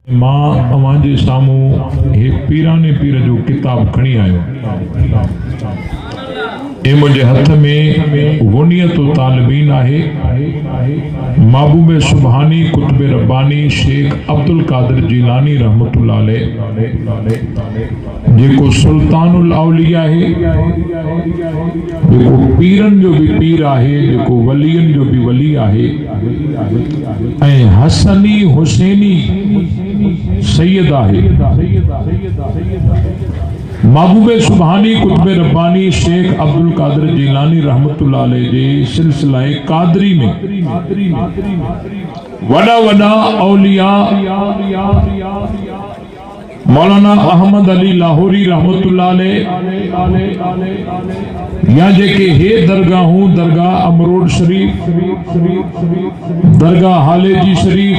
मां अवांजे साम्हूं हे पीराने पीर जो किताब खणी आयो। ये मुझे हथ में गुनियत तालिबीन आहे। महबूब सुबहानी कुतुब रब्बानी शेख अब्दुल कादिर जीलानी रहमतुल्लाह अलैह जेको सुल्तानुल औलिया है, जेको पीरन जो भी पीर आहे, जेको वलियन जो भी वली आहे, ऐं हसनी हुसैनी सैयद आहे। महबूब सुबहानी कुतुब रब्बानी शेख अब्दुल कादिर जीलानी रहमतुल्लाह अलैह जे सिलसिला कादरी में वड़ा वड़ा औलिया मौलाना अहमद अली लाहौरी रहमतुल्लाह अलैह या जेके हे दरगाहूं, दरगाह अमरोड शरीफ, दरगाह हालेजी शरीफ,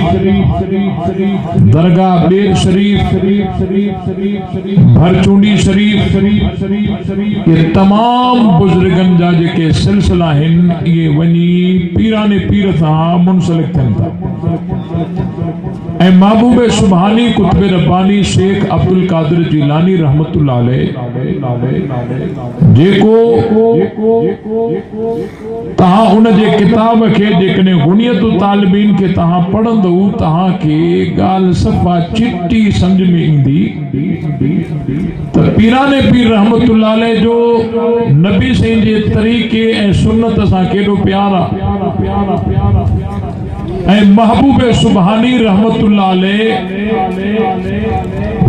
दरगाह बेर शरीफ, भरचूंडी शरीफ, ये तमाम बुजुर्गन जा जेके सिलसिला हिन ये वनी पीराने पीर सां मुंसलिक थियन था। ऐं महबूब सुबहानी कुतुब रब्बानी शेख अब्दुल कादिर जीलानी रहमतुल्लाह अलैह जेको तहां उन जे किताब के जेकने गुनियत तालिबीन के तहां पढ़ंदो तहां के गाल सफा चिट्टी समझ में इंदी त पीराने पीर रहमतुल्लाह अलैह जो नबी साईं जे तरीके ऐं सुन्नत सां केडो प्यारा ऐं महबूब सुबहानी रहमतुल्लाह अलैह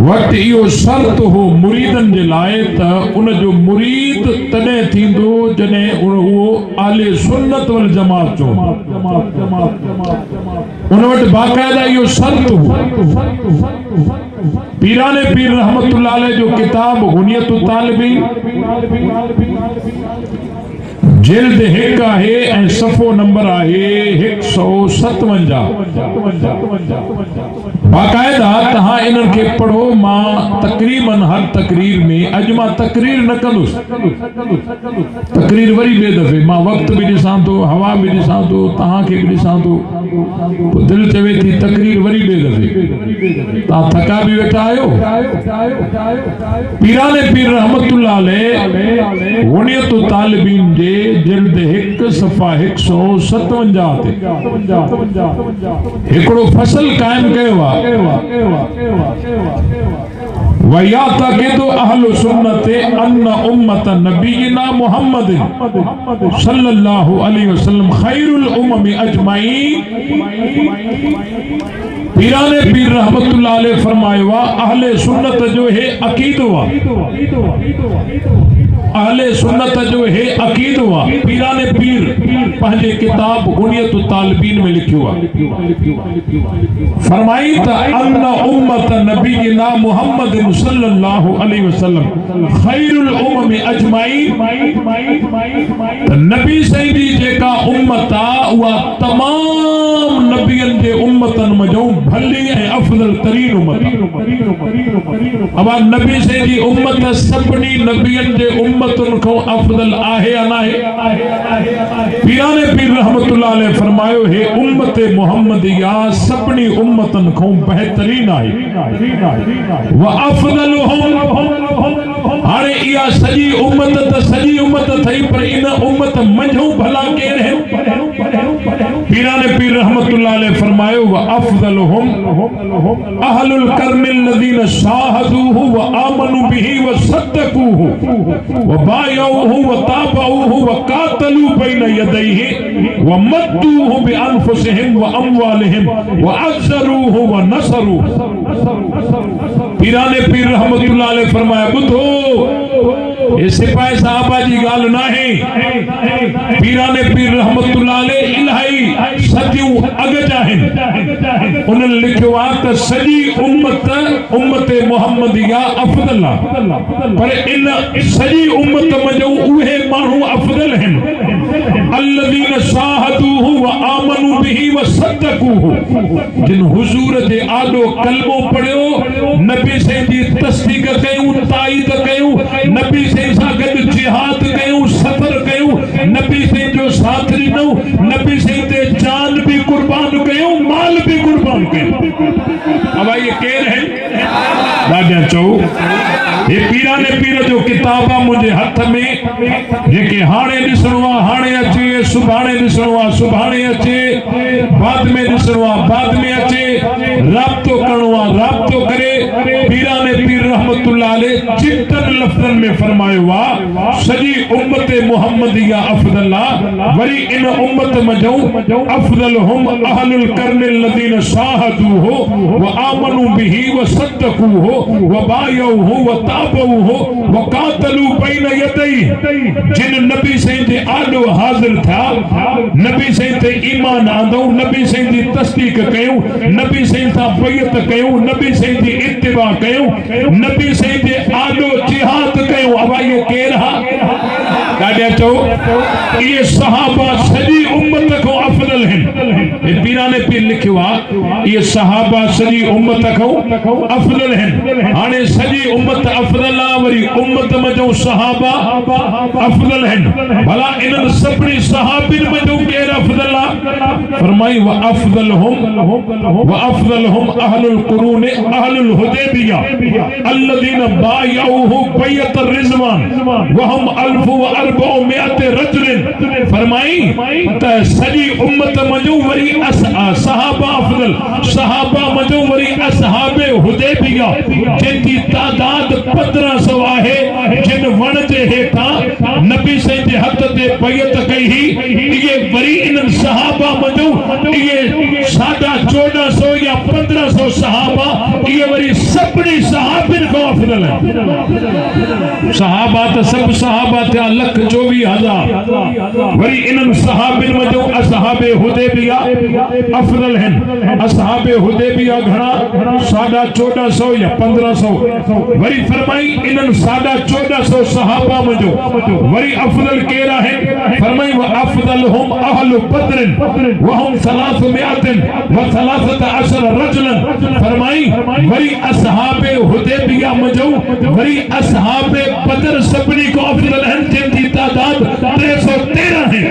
वक्त इहो शर्त हो मुरीदन जे लाइ त उन जो मुरीद तॾहिं थींदो जॾहिं उहो आले सुन्नत वल जमात जो उन वटि बाक़ायदा इहो शर्त हो। पीराने पीर रहमतुल्लाह अलैह जो किताब गुनियत तालिबीन जिल्द 1 आहे ऐं सफ़ो नंबर आहे 157। बाकायदा तहां इन्हनि खे पढ़ो। मां तकरीबन हर तकरीर में अॼु मां तकरीर न कंदुसि, तकरीर वरी ॿिए दफ़े मां वक़्त बि ॾिसां थो, हवा बि ॾिसां थो, तव्हांखे बि ॾिसां थो, पोइ दिलि चवे थी तकरीर वरी ॿिए दफ़े। तव्हां थका बि वेठा आहियो। पीराने पीर रहमतुल्लाह अलैह गुनियत तालिबीन जे जिल्द 1 सफ़ा 157 ते हिकिड़ो फसल कायम कयो आहे। वया तक़िदु अहलु सुन्नत अन्न उम्मत नबीना मुहम्मद सल्लल्लाहु अलैहि वसल्लम खैरुल उम्म अजमाइन। पीराने पीर रहमतुल्लाह अलैह फरमायो अहले सुन्नत जो है अकीदो अहले सुन्नत जो है अकीदो। पीराने पीर पंहिंजे किताब गुनियत तालिबीन में लिखियो आहे। फरमाई त अन्न उम्मत नबीना मुहम्मद सल्लल्लाहु अलैहि वसल्लम खैरुल उम्म अजमाइन। नबी साईं जी जेका उम्मत आहे उहा तमाम नबियन जे उम्मतन मजो भली ऐं अफजल तरीन उम्मत। अब नबी साईं जी उम्मत सभिनी नबियन जे उम्मतन खां अफजल आहे या नाहे? पीराने पीर रहमतुल्लाह अलैह फरमायो हे उम्मत मुहम्मदिया सभिनी उम्मतन खां बहितरीन आहे। व अफजलुहुम हाणे इहा सॼी उम्मत त सॼी उम्मत थई पर इन उम्मत मंझो भला केर है? पीराने पीर रहमतुल्लाह अलैह फरमायो व अफजलुहुम अहलुल कर्निल लदीन शाहदूहु व आमनु बिही व सद्दक़ूहु व बायऊहु व ताबऊहु व कातलू बैन यदैहि व मद्दूहु बि अनफुसिहिम व अमवालिहिम व अज़रूहु व नसरूहु। पीराने पीर रहमतुल्लाह अलैह फरमाया बुधो ये सिपाही साहबा जी गाल ना है। पीराने पीर रहमतुल्लाह अलैह इलाही सदियों अग जाहिन उन्हनि लिखियो आहे त सॼी उम्मत मुहम्मदिया अफजल आहे पर इन सॼी उम्मत मजो उहे माण्हू अफजल आहिनि अल्लज़ीन शाहदूहु व आमनू बिही व सद्दक़ूहु जिन हुजूर जे आॾो कलमो पढ़ियो, नबी साईं जी तस्दीक कयूं, ताईद कयूं, नबी साईं सां गॾु जिहाद कयूं, सफ़र कयूं, नबी साईं जो साथ ॾिनो, नबी साईं ते जान भी कुर्बान कयूं, माल भी कुर्बान कयूं। अब ये केर है ॾाढा चओ हे पीराने पीर जो किताबा मुझे हथ में जेके हाणे ॾिसणो आहे हाणे अचे सुभाणे ॾिसणो आहे सुभाणे अचे बाद में ॾिसणो आहे बाद में अचे राब्तो करणो आहे राब्तो करे पीराने पीर रहमतुल्लाह अलैह चिटन लफ़्ज़न में फरमायो आहे सॼी उम्मत मुहम्मदिया अफ़ज़ल आहे वरी इन उम्मत मजो अफ़ज़ल हुम अहलुल क़र्न लज़ीन शाहदूहु व आमनू बिही व सद्दक़ूहु व बायऊहु व ताबऊहु व क़ातलू बैन यदैहि जिन नबी साईं ते आॾो हाज़िर थिया नबी साईं ते ईमान आंदो नबी साईं जी तस्दीक कयूं नबी साईं सां बैत कयूं नबी साईं जी इत्तिबा कयूं नबी साईं ते आॾो जिहाद कयूं अब ये केर हा ॾाढा चओ ये सहाबा सॼी उम्मत खां अफ़ज़ल आहिनि पीराने पीर लिखियो आहे ये सहाबा सॼी उम्मत खां अफ़ज़ल आहिनि हाणे सॼी उम्मत अफ़ज़ल आहे वरी उम्मत मजो सहाबा अफ़ज़ल आहिनि भला इन्हनि सभिनी सहाबिन मजो केर अफ़ज़ल आहे फरमाई व अफ़ज़ल हुम अहलुल क़ुरून अहलुल हुदैबिया अल्लज़ीना बायऊहु बैत रिज़वान व हम अल्फ व अरबअ मिअत रजुलिन फरमाई त सॼी उम्मत मजो वरी सहाबा अफ़ज़ल सहाबा मजो वरी असहाबे हुदैबिया जिन जी तादाद 1500 आहे जिन वण जे हेठां नबी साईं जे हथ ते बैत कई इहे वरी इन्हनि सहाबा मजो इहे 1450 या 1500 सहाबा इहे वरी सभिनी सहाबिन खां अफ़ज़ल आहिनि सहाबा त सभु सहाबा थिया 1,24,000 वरी इन्हनि सहाबिन मजो असहाबे हुदैबिया अफ़ज़ल आहिनि असहाबे हुदैबिया घणा 1450 या 1500 वरी फरमाई इन्हनि 1450 सहाबा मजो वरी अफ़ज़ल केर आहिनि फरमाई व अफ़ज़ल हुम अहलु बदरिन व हम 300 व 13 रजुलन फरमाई वरी असहाबे हुदैबिया मजो वरी असहाबे बदर सभिनी को अफ़ज़ल आहिनि जिन जी तादाद 313 है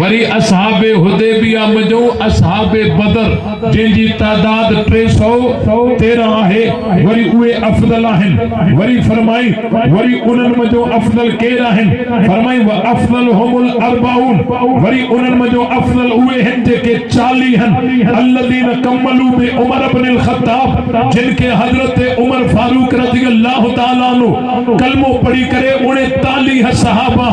वरी असहाबे हुदैबिया मजो असहाबे बदर जिन जी तादाद 313 आहे वरी उहे अफ़ज़ल आहिनि वरी फरमाई वरी उन्हनि मजो अफ़ज़ल केर आहिनि फरमाई व अफ़ज़ल हुमुल अरबाउन वरी उन्हनि मजो अफ़ज़ल उहे आहिनि जेके 40 आहिनि अल्लज़ीन कमलू बि उमर इब्न ख़त्ताब जिनके हज़रत उमर फारूक रज़ियल्लाहु ताला अन्हु कलमो पढ़ी करे 39 सहाबा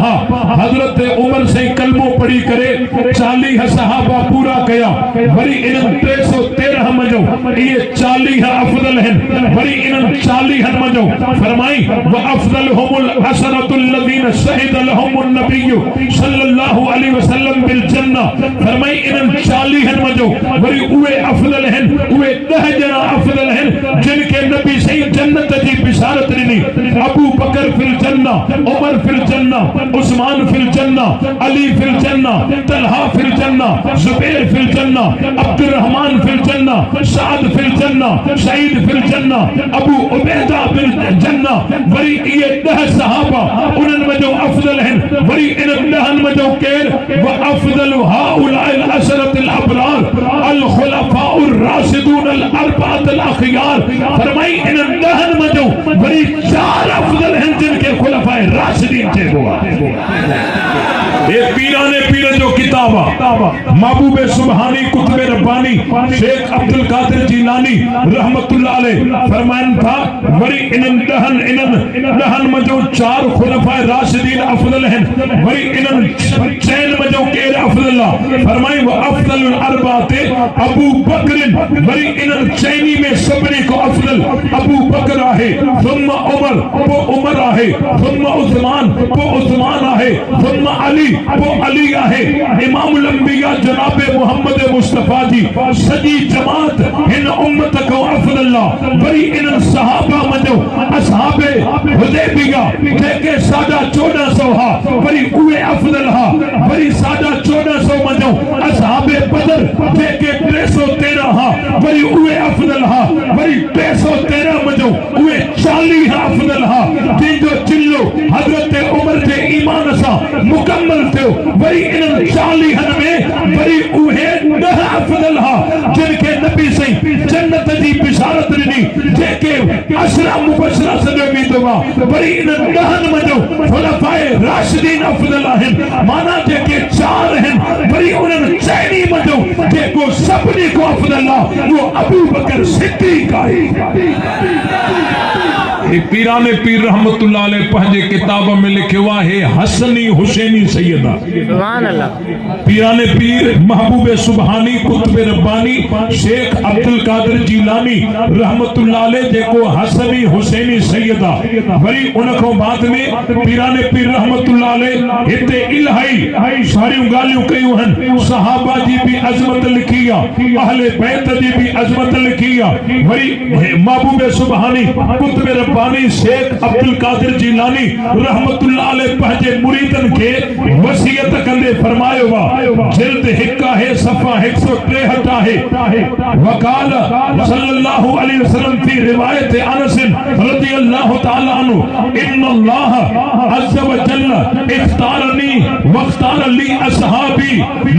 हज़रत उमर से कलमो पढ़ी करे 40 सहाबा पूरा कया वरी इन्हनि 313 मजो ये 40 अफ़ज़ल आहिनि वरी इन्हनि 40 मजो फरमाई व अफ़ज़ल हुमुल असरतुल लज़ीन शहिद लहुमुन नबिय्यु सल्लल्लाहु अलैहि वसल्लम बिल जन्नह फरमाई इन्हनि 40 मजो वरी उहे अफ़ज़ल आहिनि उहे 10 जना अफ़ज़ल आहिनि जिनके नबी सही जन्नत जी बिशारत ॾिनी अबू बकर फिल जन्नह उमर फिल जन्नह उस्मान फिल जन्नह अली फिल जन्नह तलहा फिल जन्नह जुबैर फिल जन्नह अब्दुर्रहमान फिल जन्नह साद फिल जन्नह सईद फिल जन्नह अबू उबैदा फिल जन्नह वरी ये 10 सहाबा उन्हनि मजो अफ़ज़ल आहिनि वरी इन्हनि 10 मजो केर व अफ़ज़ल हाउलाइल असरतुल अबरार अल खुलफाउर राशिदून अल अरबात अल अखयार फरमाई इन्हनि 10 मजो वरी 4 अफ़ज़ल आहिनि जिनके खुलफाए राशिदीन चइबो आहे ये पीराने पीर जो किताबा महबूबे सुबहानी कुतुबे रब्बानी शेख अब्दुल कादिर जीलानी रहमतुल्लाह अलैह फरमान था वरी इन्हनि 10 मजो 4 खुलफाए राशिदीन अफ़ज़ल आहिनि वरी इन्हनि 6 मजो केर अफ़ज़ल फरमाई व अफ़ज़लुल अरबाते अबू बकरिन वरी इन्हनि 6 में सभिनी को अफ़ज़ल अबू बकर आहे सुम्मा उमर पो उमर आहे सुम्मा उस्मान आहे सुम्मा अली वो अली आहे इमामुल अंबिया जनाबे मोहम्मद मुस्तफा जी सजी जमात इन उम्मत को अफ़ज़ल वरी इन सहाबा मजो असहाबे हुदैबिया जेके 1450 हा वरी उहे अफ़ज़ल हा वरी 1450 मजो असहाबे बदर जेके 313 हा वरी उहे अफ़ज़ल हा वरी 313 मजो उहे 40 अफ़ज़ल हा जिनजो चिल्लो हज़रत उमर जे ईमान सां मुकम्मल थियो वरी इन्हनि 40 में वरी उहे 10 अफदल हा जिनके नबी सही जन्नत जी बिशारत ॾिनी जेके अशरा मुबशरा सॼो बीतो आहे वरी इन 10 मजो खुलफाए राशिदीन अफदल आहिनि माना जेके 4 आहिनि वरी उन्हनि चइनी मजो जेको सभिनी को अफदल आहे वो अबू बकर सिद्दीक़ आहे। पीराने पीर रहमतुल्लाह अलैह पंहिंजे किताब में लिखियो आहे हसनी हुसैनी सैयदा सुभान अल्लाह। पीराने पीर महबूब सुबहानी कुतुब रब्बानी शेख अब्दुल कादिर जीलानी रहमतुल्लाह अलैह जेको हसनी हुसैनी सैयदा वरी उनको बाद में पीराने पीर रहमतुल्लाह अलैह हिते इलाही सारियूं ॻाल्हियूं कयूं आहिनि सहाबा जी भी अज़मत लिखी आहे अहले बैत जी भी अज़मत लिखी आहे वरी महबूब सुबहानी कुतुब रब्बानी शेख अब्दुल कादिर जीलानी रहमतुल्लाह अलैह पंहिंजे मुरीदन के वसीयत कंदे फरमायो वा जिल्द 1 आहे सफ़ा 163 आहे वकाल सल्लल्लाहु अलैहि वसल्लम फी रिवायत अनस रज़ियल्लाहु तआला अन्हु इन्नल्लाह अज़्ज़ व जल्ल इख्तारनी वख्तार ली असहाबी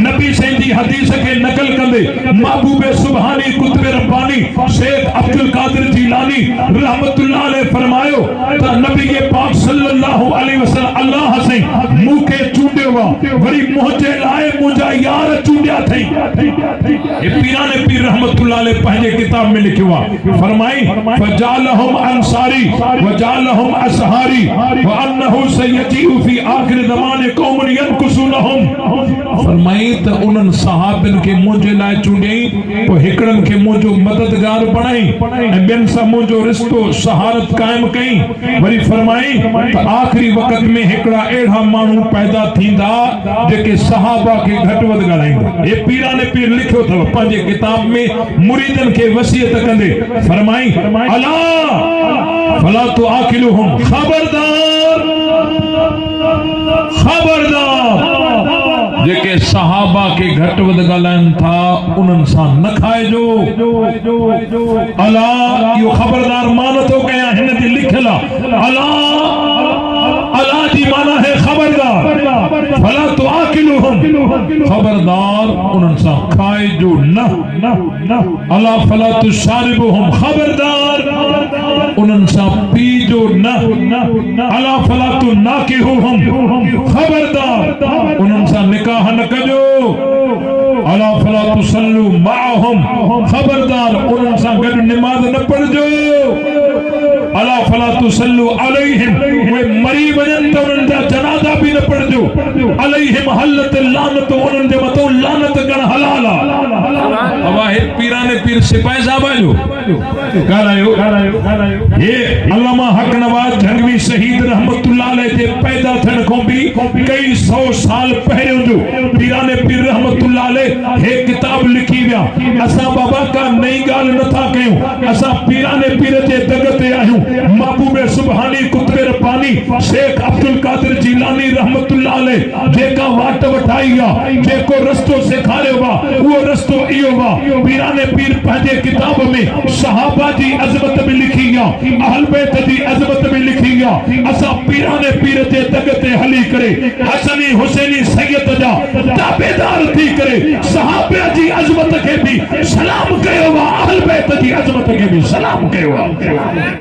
नबी से जी हदीस के नकल कंदे महबूब सुबहानी कुतुब रब्बानी शेख अब्दुल कादिर जीलानी रहमतुल्लाह अलैह फरमायो त नबी के पाक सल्लल्लाहु अलैहि वसल्लम अल्लाह से मुके चूंडियो वा वरी मुझे लाए मुझा यार चूंडिया थई। ये पीराने पीर रहमतुल्लाह अलैह पंहिंजे किताब में लिखियो वा फरमाई फजालहुम अंसारी वजालहुम असहारी व अन्नहु सयजीउ फी आखिर ज़माने कौमन यनकुसुनहुम फरमाई त उन्हनि सहाबन के मुझे लाए चूंडियई तो हिकड़न के मुझो मददगार बणाई ऐं ॿियनि सां मुझो रिश्तो सहारत कायम कई वरी फरमाई त आखिरी वक्त में हिकड़ा अहिड़ा माण्हू पैदा थींदा जेके सहाबा के घट वध ॻाल्हाईंदा। ये पीराने पीर लिखियो अथव पंहिंजे किताब में मुरीदन के वसीयत कंदे फरमाई अला फला तो आकिलुहुम खबरदार खबरदार जेके सहाबा के घट वध ॻाल्हाइनि था उन्हनि सां न खाइजो। अला इहो खबरदार मान थो कयां हिन ते लिखियल अला अला जी माना है खबरदार फला तो आकिलुहुम खबरदार उन्हनि सां खाइजो न अला फला तो शारिबुहुम खबरदार उन्हनि सां पीजो न अला फला तो नाकिहुहुम खबरदार उन्हनि सां निकाह न कजो अला फला तुसल्लु माअहुम खबरदार उन्हनि सां गॾु निमाज़ न पढ़जो अला फला तुसल्लु अलैहिम वे मरी वञनि त उन्हनि जा जनाज़ा भी न पढ़जो अलैहिम हलत लानत उन्हनि जे मथां लानत करण हलाल आहे। अवाहे पीराने पीर सिपाही साहब जो ॻाल्हायो ये अल्लामा हक नवाज जंगवी शहीद रहमतुल्लाह अलैह जे पैदा थियण खां भी कई 100 साल पहिरियों जो पीराने पीर रहमतुल्लाह अलैह हे किताब लिखी विया। असां बाबा का नई ॻाल्हि नथा कयूं असां पीराने पीर जे दग ते आहियूं महबूब सुबहानी कुतुब रब्बानी शेख अब्दुल कादिर जीलानी रहमतुल्लाह अलैह जेका वाट वठाई आहे जेको रस्तो सेखारियो वा उहो रस्तो इहो वा। पीराने पीर पंहिंजे किताब में सहाबा जी अज़मत भी लिखी आहे अहल बैत जी अज़मत भी लिखी आहे। असां पीराने पीर जे दग ते हली करे हसनी हुसैनी सैयद जा ताबेदार थी करे सहाबा जी अज़मत के भी सलाम कयो वा अहल बैत जी अज़मत के भी सलाम कयो वा।